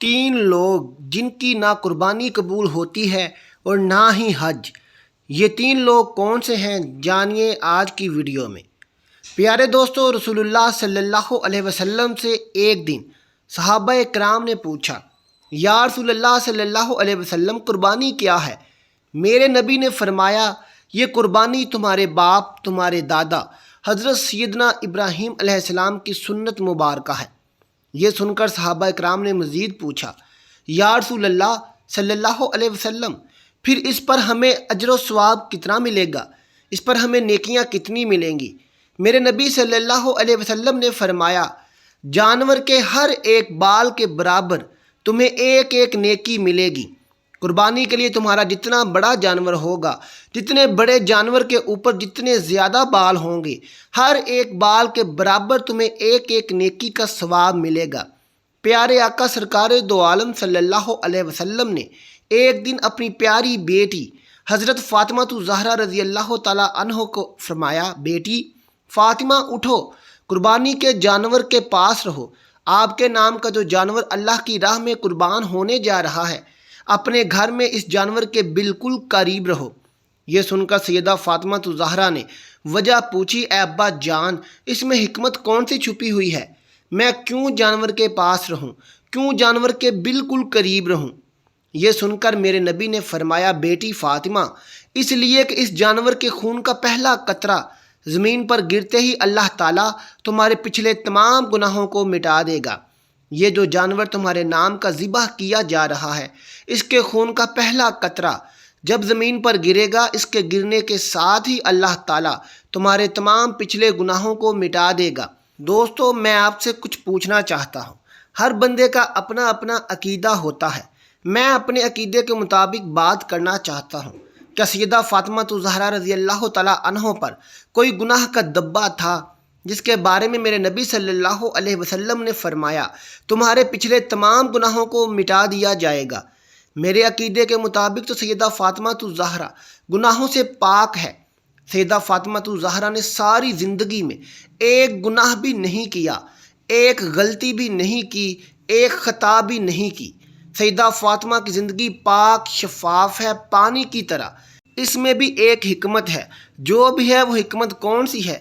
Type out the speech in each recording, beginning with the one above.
تین لوگ جن کی نہ قربانی قبول ہوتی ہے اور نہ ہی حج۔ یہ تین لوگ کون سے ہیں، جانیے آج کی ویڈیو میں۔ پیارے دوستو، رسول اللہ صلی اللہ علیہ وسلم سے ایک دن صحابہ کرام نے پوچھا، یا رسول اللہ صلی اللہ علیہ وسلم، قربانی کیا ہے؟ میرے نبی نے فرمایا، یہ قربانی تمہارے باپ، تمہارے دادا حضرت سیدنا ابراہیم علیہ السلام کی سنت مبارکہ ہے۔ یہ سن کر صحابہ اکرام نے مزید پوچھا، یا رسول اللہ صلی اللہ علیہ وسلم، پھر اس پر ہمیں اجر و ثواب کتنا ملے گا؟ اس پر ہمیں نیکیاں کتنی ملیں گی؟ میرے نبی صلی اللہ علیہ وسلم نے فرمایا، جانور کے ہر ایک بال کے برابر تمہیں ایک ایک نیکی ملے گی۔ قربانی کے لیے تمہارا جتنا بڑا جانور ہوگا، جتنے بڑے جانور کے اوپر جتنے زیادہ بال ہوں گے، ہر ایک بال کے برابر تمہیں ایک ایک نیکی کا ثواب ملے گا۔ پیارے آقا سرکار دو عالم صلی اللہ علیہ وسلم نے ایک دن اپنی پیاری بیٹی حضرت فاطمہ الزہرا رضی اللہ تعالیٰ عنہ کو فرمایا، بیٹی فاطمہ اٹھو، قربانی کے جانور کے پاس رہو۔ آپ کے نام کا جو جانور اللہ کی راہ میں قربان ہونے جا رہا ہے، اپنے گھر میں اس جانور کے بالکل قریب رہو۔ یہ سن کر سیدہ فاطمہ الزہرا نے وجہ پوچھی، اے ابا جان، اس میں حکمت کون سی چھپی ہوئی ہے؟ میں کیوں جانور کے پاس رہوں؟ کیوں جانور کے بالکل قریب رہوں؟ یہ سن کر میرے نبی نے فرمایا، بیٹی فاطمہ، اس لیے کہ اس جانور کے خون کا پہلا قطرہ زمین پر گرتے ہی اللہ تعالیٰ تمہارے پچھلے تمام گناہوں کو مٹا دے گا۔ یہ جو جانور تمہارے نام کا ذبح کیا جا رہا ہے، اس کے خون کا پہلا قطرہ جب زمین پر گرے گا، اس کے گرنے کے ساتھ ہی اللہ تعالیٰ تمہارے تمام پچھلے گناہوں کو مٹا دے گا۔ دوستو، میں آپ سے کچھ پوچھنا چاہتا ہوں۔ ہر بندے کا اپنا اپنا عقیدہ ہوتا ہے۔ میں اپنے عقیدے کے مطابق بات کرنا چاہتا ہوں۔ کیا سیدہ فاطمہ الزہرا رضی اللہ تعالیٰ عنہ پر کوئی گناہ کا دبا تھا جس کے بارے میں میرے نبی صلی اللہ علیہ وسلم نے فرمایا، تمہارے پچھلے تمام گناہوں کو مٹا دیا جائے گا؟ میرے عقیدے کے مطابق تو سیدہ فاطمہ الزہرا گناہوں سے پاک ہے۔ سیدہ فاطمہ الزہرا نے ساری زندگی میں ایک گناہ بھی نہیں کیا، ایک غلطی بھی نہیں کی، ایک خطا بھی نہیں کی۔ سیدہ فاطمہ کی زندگی پاک شفاف ہے، پانی کی طرح۔ اس میں بھی ایک حکمت ہے، جو بھی ہے وہ حکمت کون سی ہے؟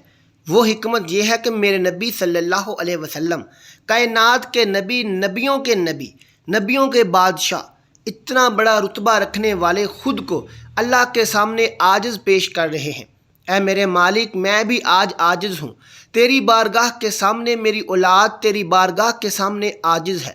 وہ حکمت یہ ہے کہ میرے نبی صلی اللہ علیہ وسلم کائنات کے نبی، نبیوں کے نبی، نبیوں کے بادشاہ، اتنا بڑا رتبہ رکھنے والے خود کو اللہ کے سامنے عاجز پیش کر رہے ہیں۔ اے میرے مالک، میں بھی آج عاجز ہوں۔ تیری بارگاہ کے سامنے میری اولاد تیری بارگاہ کے سامنے عاجز ہے،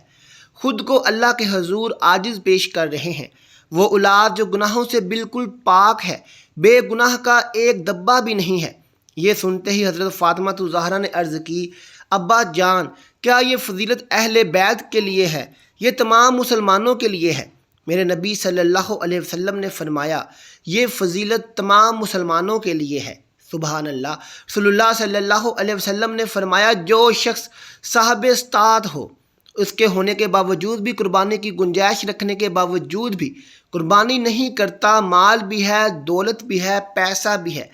خود کو اللہ کے حضور عاجز پیش کر رہے ہیں۔ وہ اولاد جو گناہوں سے بالکل پاک ہے، بے گناہ کا ایک دبا بھی نہیں ہے۔ یہ سنتے ہی حضرت فاطمہ الزہرا نے عرض کی، ابا جان، کیا یہ فضیلت اہل بیت کے لیے ہے؟ یہ تمام مسلمانوں کے لیے ہے؟ میرے نبی صلی اللہ علیہ وسلم نے فرمایا، یہ فضیلت تمام مسلمانوں کے لیے ہے۔ سبحان اللہ۔ رسول اللہ صلی اللہ علیہ وسلم نے فرمایا، جو شخص صاحب استطاعت ہو، اس کے ہونے کے باوجود بھی، قربانی کی گنجائش رکھنے کے باوجود بھی قربانی نہیں کرتا، مال بھی ہے، دولت بھی ہے، پیسہ بھی ہے،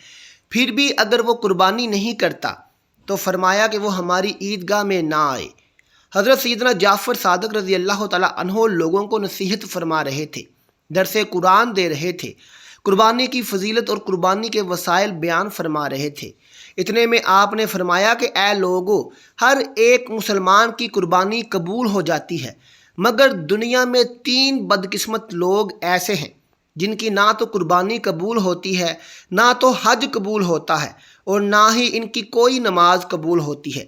پھر بھی اگر وہ قربانی نہیں کرتا تو فرمایا کہ وہ ہماری عیدگاہ میں نہ آئے۔ حضرت سیدنا جعفر صادق رضی اللہ تعالیٰ عنہ لوگوں کو نصیحت فرما رہے تھے، درس قرآن دے رہے تھے، قربانی کی فضیلت اور قربانی کے وسائل بیان فرما رہے تھے۔ اتنے میں آپ نے فرمایا کہ اے لوگو، ہر ایک مسلمان کی قربانی قبول ہو جاتی ہے، مگر دنیا میں 3 بدقسمت لوگ ایسے ہیں جن کی نہ تو قربانی قبول ہوتی ہے، نہ تو حج قبول ہوتا ہے، اور نہ ہی ان کی کوئی نماز قبول ہوتی ہے۔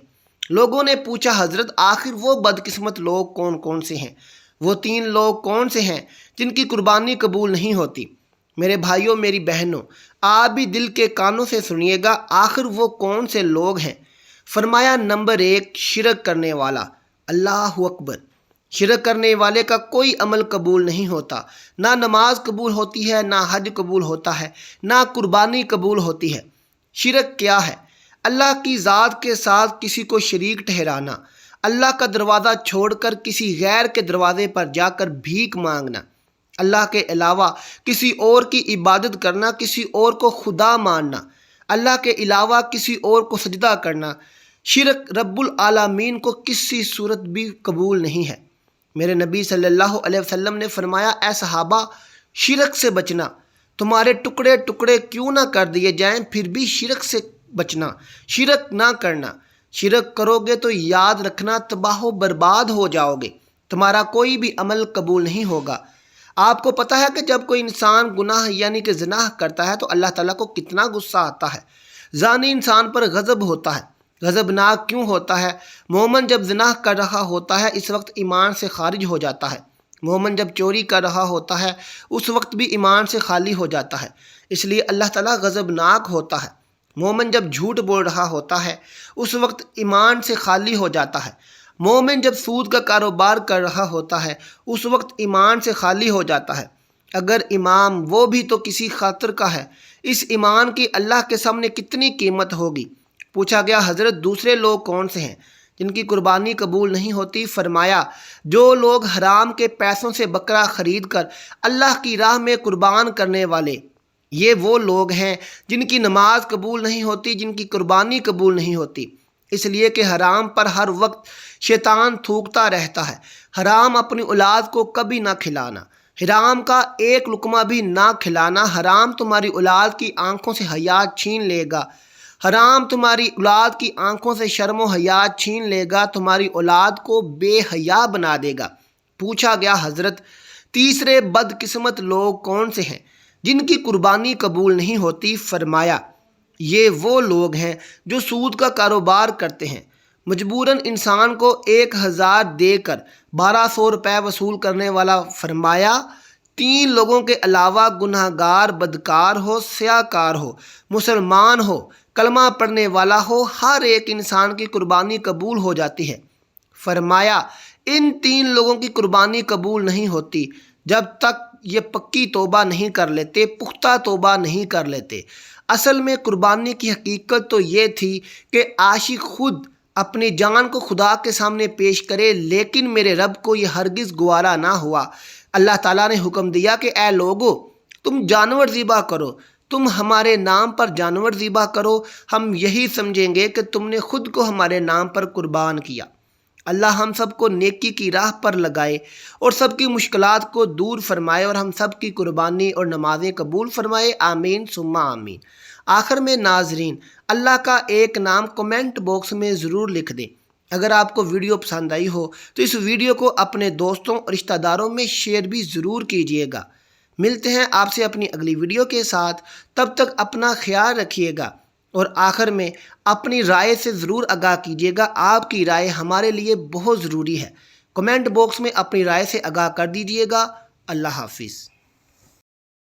لوگوں نے پوچھا، حضرت آخر وہ بدقسمت لوگ کون کون سے ہیں؟ وہ 3 لوگ کون سے ہیں جن کی قربانی قبول نہیں ہوتی؟ میرے بھائیوں، میری بہنوں، آپ بھی دل کے کانوں سے سنیے گا، آخر وہ کون سے لوگ ہیں؟ فرمایا، نمبر 1، شرک کرنے والا۔ اللہ اکبر۔ شرک کرنے والے کا کوئی عمل قبول نہیں ہوتا، نہ نماز قبول ہوتی ہے، نہ حج قبول ہوتا ہے، نہ قربانی قبول ہوتی ہے۔ شرک کیا ہے؟ اللہ کی ذات کے ساتھ کسی کو شریک ٹھہرانا، اللہ کا دروازہ چھوڑ کر کسی غیر کے دروازے پر جا کر بھیک مانگنا، اللہ کے علاوہ کسی اور کی عبادت کرنا، کسی اور کو خدا ماننا، اللہ کے علاوہ کسی اور کو سجدہ کرنا، شرک رب العالمین کو کسی صورت بھی قبول نہیں ہے۔ میرے نبی صلی اللہ علیہ وسلم نے فرمایا، اے صحابہ، شرک سے بچنا، تمہارے ٹکڑے ٹکڑے کیوں نہ کر دیے جائیں پھر بھی شرک سے بچنا، شرک نہ کرنا۔ شرک کرو گے تو یاد رکھنا تباہ و برباد ہو جاؤ گے، تمہارا کوئی بھی عمل قبول نہیں ہوگا۔ آپ کو پتہ ہے کہ جب کوئی انسان گناہ یعنی کہ زنا کرتا ہے تو اللہ تعالیٰ کو کتنا غصہ آتا ہے۔ زانی انسان پر غضب ہوتا ہے۔ غضبناک کیوں ہوتا ہے؟ مومن جب زنا کر رہا ہوتا ہے اس وقت ایمان سے خارج ہو جاتا ہے۔ مومن جب چوری کر رہا ہوتا ہے اس وقت بھی ایمان سے خالی ہو جاتا ہے، اس لیے اللہ تعالیٰ غضبناک ہوتا ہے۔ مومن جب جھوٹ بول رہا ہوتا ہے اس وقت ایمان سے خالی ہو جاتا ہے۔ مومن جب سود کا کاروبار کر رہا ہوتا ہے اس وقت ایمان سے خالی ہو جاتا ہے۔ اگر امام وہ بھی تو کسی خاطر کا ہے، اس ایمان کی اللہ کے سامنے کتنی قیمت ہوگی؟ پوچھا گیا، حضرت دوسرے لوگ کون سے ہیں جن کی قربانی قبول نہیں ہوتی؟ فرمایا، جو لوگ حرام کے پیسوں سے بکرا خرید کر اللہ کی راہ میں قربان کرنے والے، یہ وہ لوگ ہیں جن کی نماز قبول نہیں ہوتی، جن کی قربانی قبول نہیں ہوتی، اس لیے کہ حرام پر ہر وقت شیطان تھوکتا رہتا ہے۔ حرام اپنی اولاد کو کبھی نہ کھلانا، حرام کا ایک لقمہ بھی نہ کھلانا۔ حرام تمہاری اولاد کی آنکھوں سے حیا چھین لے گا، حرام تمہاری اولاد کی آنکھوں سے شرم و حیا چھین لے گا، تمہاری اولاد کو بے حیا بنا دے گا۔ پوچھا گیا، حضرت تیسرے بدقسمت لوگ کون سے ہیں جن کی قربانی قبول نہیں ہوتی؟ فرمایا، یہ وہ لوگ ہیں جو سود کا کاروبار کرتے ہیں، مجبوراً انسان کو 1000 دے کر 1200 روپے وصول کرنے والا۔ فرمایا، 3 لوگوں کے علاوہ گناہ گار، بدکار ہو، سیاہ کار ہو، مسلمان ہو، کلمہ پڑھنے والا ہو، ہر ایک انسان کی قربانی قبول ہو جاتی ہے۔ فرمایا، ان 3 لوگوں کی قربانی قبول نہیں ہوتی جب تک یہ پکی توبہ نہیں کر لیتے، پختہ توبہ نہیں کر لیتے۔ اصل میں قربانی کی حقیقت تو یہ تھی کہ عاشق خود اپنی جان کو خدا کے سامنے پیش کرے، لیکن میرے رب کو یہ ہرگز گوارا نہ ہوا۔ اللہ تعالیٰ نے حکم دیا کہ اے لوگو، تم جانور ذبح کرو، تم ہمارے نام پر جانور ذبح کرو، ہم یہی سمجھیں گے کہ تم نے خود کو ہمارے نام پر قربان کیا۔ اللہ ہم سب کو نیکی کی راہ پر لگائے اور سب کی مشکلات کو دور فرمائے اور ہم سب کی قربانی اور نمازیں قبول فرمائے، آمین ثم آمین۔ آخر میں ناظرین، اللہ کا ایک نام کمنٹ باکس میں ضرور لکھ دیں۔ اگر آپ کو ویڈیو پسند آئی ہو تو اس ویڈیو کو اپنے دوستوں اور رشتہ داروں میں شیئر بھی ضرور کیجیے گا۔ ملتے ہیں آپ سے اپنی اگلی ویڈیو کے ساتھ، تب تک اپنا خیال رکھیے گا، اور آخر میں اپنی رائے سے ضرور آگاہ کیجیے گا۔ آپ کی رائے ہمارے لیے بہت ضروری ہے۔ کمنٹ باکس میں اپنی رائے سے آگاہ کر دیجیے گا۔ اللہ حافظ۔